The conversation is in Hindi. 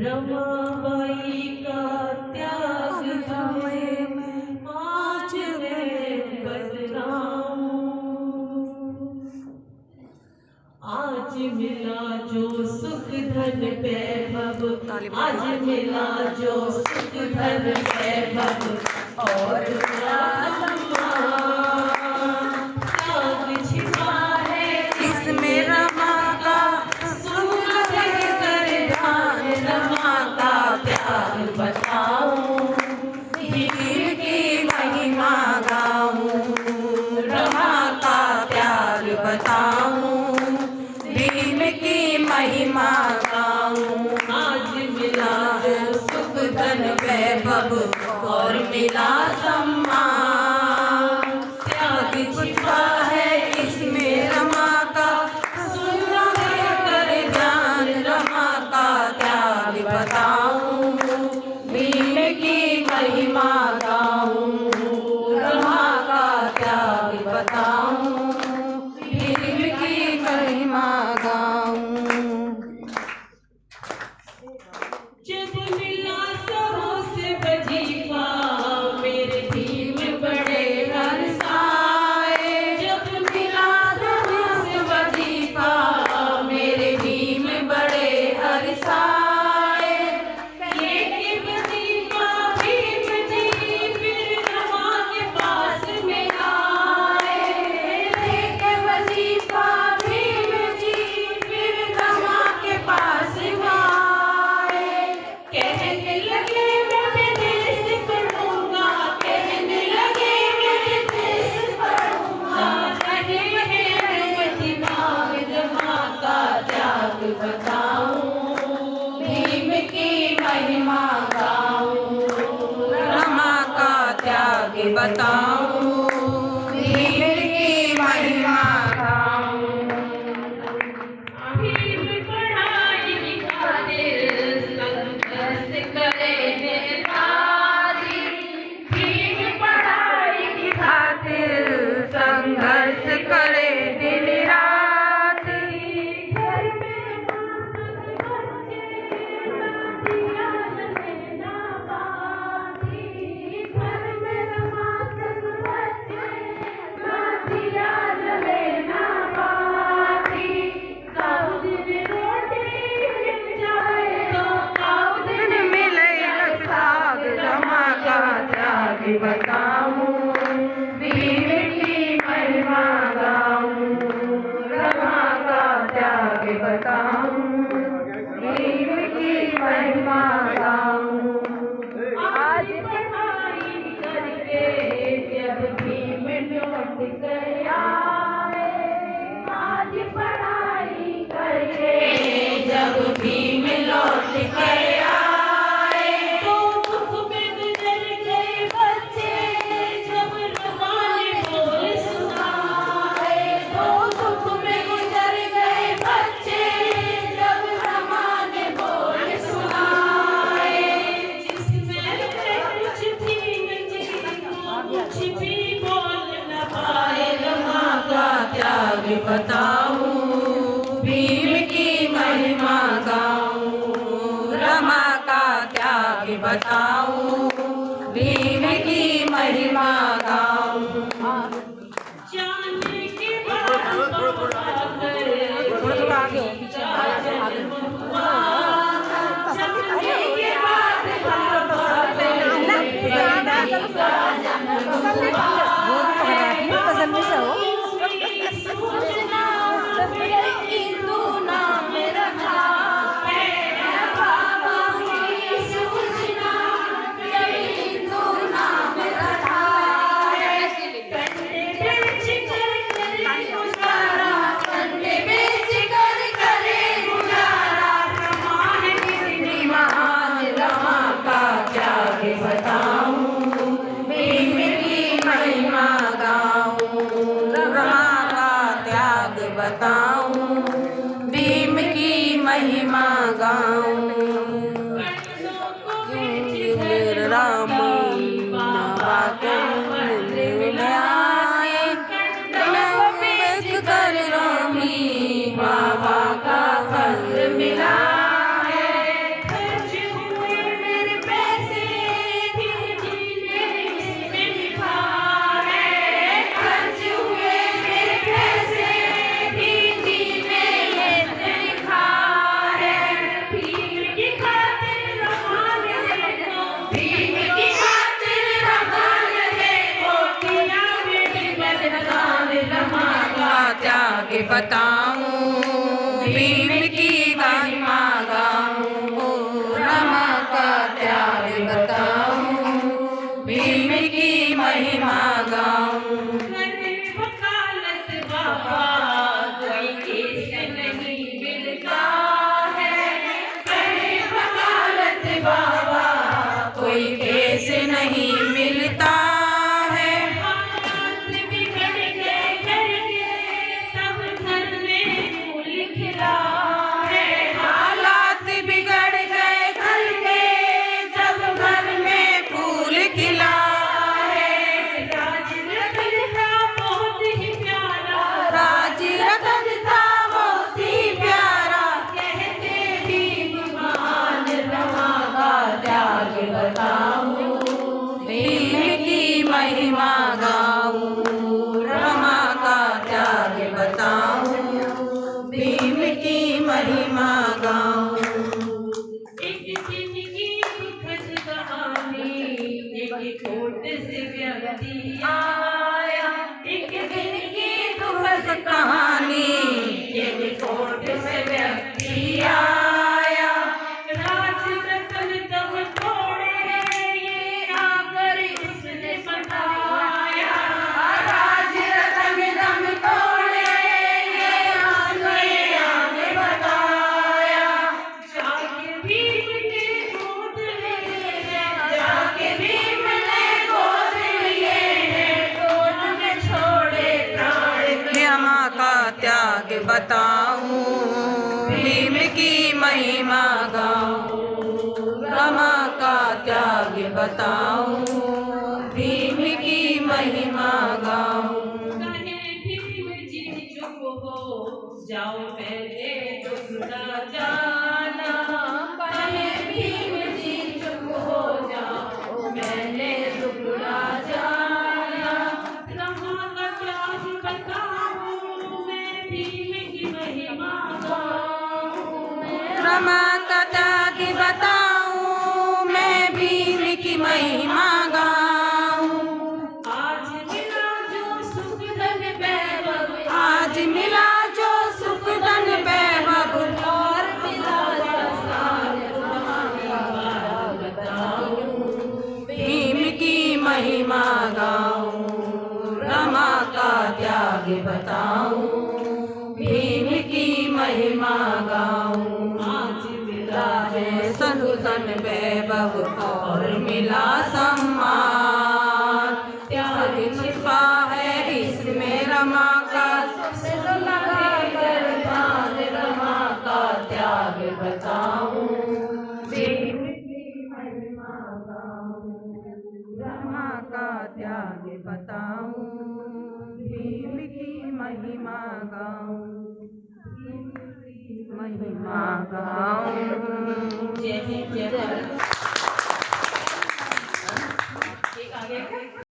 रमाबाई का त्याग हमें आज मैं बतलाऊं। आज मिला जो सुख धन वैभव, आज मिला जो सुख धन वैभव और त्याग छिपा है इसमें रमा का सुख कर ध्यान। रमा का त्याग बताऊं, भीम की महिमा गाऊं। रमा का त्याग बताऊं, भीम की महिमा गाऊं। आज मिला जो सुख धन वैभव और मिला सम्मान। त्याग छिपा है इसमें रमा का सुख कर ध्यान। रमा का त्याग बताऊं, भीम की महिमा गाऊं। रमा का त्याग बताऊं, भीम की महिमा गाऊं। जब मिला सबों से वजीफा, मेरे भीम बड़े हर्षाए। जब मिला सबों से वजीफा, मेरे भीम बड़े हर्षाए। ये कि वजीफा भीम जी फिर रमा के पास में आए। ये कि वजीफा भीम जी फिर रमा के पास में आए। कहने लगे मैं देश पढ़ूंगा, कहने लगे मैं देश पढ़ूंगा। रहे हैं दिमाग, रमा का त्याग बताऊं, भीम की महिमा गाऊं। रमा का त्याग बताऊं, भीम की महिमा गाऊं। भीम पढ़ाई खातिर संघर्ष करे दिन राति। भीम पढ़ाई खातिर संघर्ष करे दिन राति। घर में मासूम बच्चे नातिया लेना पाती। घर में मासूम बच्चे नातिया लेना पाती। काऊ दिन रोटी मिल जाए तो काऊ दिन मिले साग। रमा का त्याग बताऊं, भीम की महिमा गाऊं। रमा का त्याग बताऊं, भीम की महिमा गाऊं। आज पढ़ाई करके जब भीम लौट गया है। आज पढ़ाई करके जब भीम लौट गया है। तो दुख में गुजर गए बच्चे जब रमा ने बोल सुनाए। तो दुख में गुजर गए बच्चे जब रमा ने बोल सुनाए। जिसमें कुछ भी नहीं, कुछ भी बोल न पाए। रमा का त्याग बताऊं, भीम की महिमा गाऊं। रमा का त्याग बताऊं, भीम की महिमा गाऊं। जाने के बाद हिंदू नाम रखा है बाबा की सूचना। बताऊं, भीम की महिमा गाऊं, रमा का त्याग बताऊं, भीम की महिमा गाऊं। करे वकालत बाबा कोई केस नहीं मिलता है, करे वकालत बाबा कोई केस नहीं मिलता है। हालात बिगड़ गए घर के तब घर में फूल खिला है, हालात बिगड़ गए घर के जब घर में फूल खिला है। राज रतन था बहुत ही प्यारा, राज रतन था बहुत ही प्यारा, कहते भीम महान रमा का त्याग बताऊं, भीम की महिमा गाऊं, रमा का त्याग बताऊं, भीम की महिमा गाऊं। एक जिंदगी दुखद कहानी, एक कोट से व्यक्ति आया, एक दिन की दुखद कहानी, एक कोट से व्यक्ति आया, राज रतन तब तोड़े ये आकर उसने बताया, राज रतन दम तोड़े ये आगे बताया। जाके भीम ने गोद लिए हैं, जाके भीम ने गोद लिए हैं, गोद में छोड़े प्राण रमा का त्याग बताऊं, भीम की महिमा गाऊं, रमा का त्याग बताऊं, भीम की महिमा गाऊं। कहे भीम जी चुप हो जाओ पहले टुकड़ा जाना, कहे भीम जी चुप हो जाओ पहले टुकड़ा जाना, रमा का त्याग बताऊं मैं भीम की महिमा गाऊं, रमा का त्याग बताऊं मैं भीम की महिमा गाऊं। आज मिला जो सुख धन वैभव, आज मिला जो सुख धन वैभव, और मिला जसान बताऊं, भीम की महिमा गाऊं, रमा का त्याग बताऊं, भीम की महिमा गाऊं। आज मिला है सनुसन वैभव और मिला सम्मान, त्याग छिपा है इसमें रमा का, लगा कर ध्यान रमा का त्याग बताऊं, भीम की महिमा गाऊं, रमा का त्याग बताऊं, भीम की महिमा गाऊं, महिमा गाऊं। जय हिंद जय भारत। एक आगे